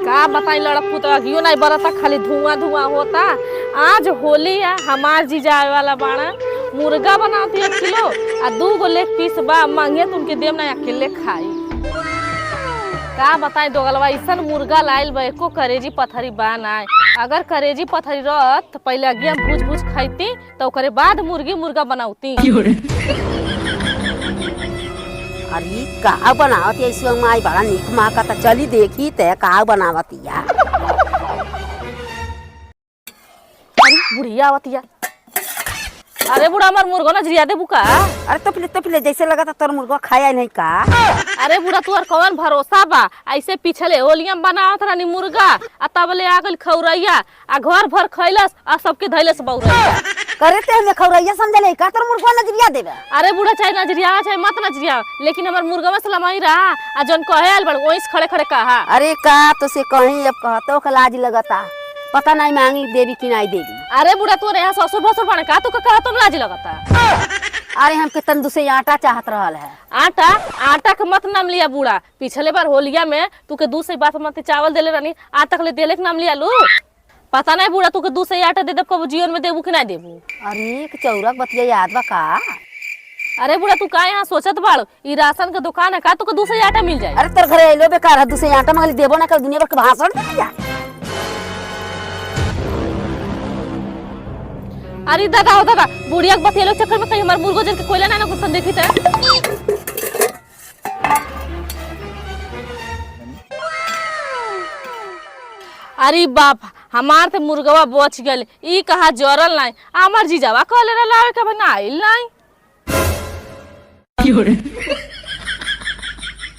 का बताई लड़कू तो अगियो नहीं बरता, खाली धुआं धुआं होता। आज होली है, हमार जीजा आवे वाला बाड़ा, मुर्गा बनाती 1 किलो आ 2 लेग पीस बा, मांगे तो उनके देव ना अकेले खाई। का बताई दोगलवा ऐसा मुर्गा लाइल बा, एको करेजी पथरी बा ना। अगर करेजी पथरी रहत तो पहले अगिया भूज भूज खाईती, तो ओकरे बाद मुर्गा बनाऊती। अरे का बनावत ऐसे माई बड़ा निक माँ का तो चली देखी ते का बनावतिया। अरे बुढ़िया आवतिया। अरे बुढ़ा हमार मुर्गा ना जिया दे बुका। अरे तो पहले जैसे लगा था तोर मुर्गा खाया नहीं का। अरे बुढ़ा तू कौन भरोसा बा, ऐसे पिछले होलियम बनावत रहनी मुर्गा आ तबले आ गइल खौरैया आ घर भर खैलस आ सबके धैलस बौरैया। करे ते हमें खौरैया समझले का तोर मुर्गा नजरिया देबे। अरे बुढ़ा चाहे नजरिया चाहे मत नजरिया, लेकिन हमार मुर्गा में सलामई रहा आ जन कहे आल बड़ ओइस खड़े खड़े कहा। अरे का तो से कहीं अब कहतो का लाज लगता, पता नहीं मांगी देवी कि नहीं देवी। अरे बुढ़ा तू यहाँ ससुर भसुर बने का तू कहा तुम लाज लगता। अरे हमके तंदू से आटा चाहत रहल है। आटा के मत नाम लिया बूढ़ा, पिछले बार होलिया में तू के 2 से बासमती चावल देले रहनी, आज तक ले देले के नाम लिया लू। पता नहीं बूढ़ा तू के 2 से आटा दे दे, कब जीवन में देबू कि नहीं देबू। अरे चौरक बतिया याद बा का। अरे बुढ़ा तू का यहाँ सोचत बाड़, ई राशन के दुकान है का तू के 2 से आटा मिल जाए। अरे तोर घरे अइलो बेकार है, 2 से आटा मंगली देबो ना कर दुनिया भर के भाषण दिया। अरे दादा हो दादा, बुढ़िया के बतिया चक्कर में कहीं हमार मुर्गो जल के कोयला ना कुछ देखी थे। अरे बाप, हमार ते मुर्गवा बच गल, ई कहा जरल नहीं, हमार जीजावा कहले रहला के बना आइल नहीं।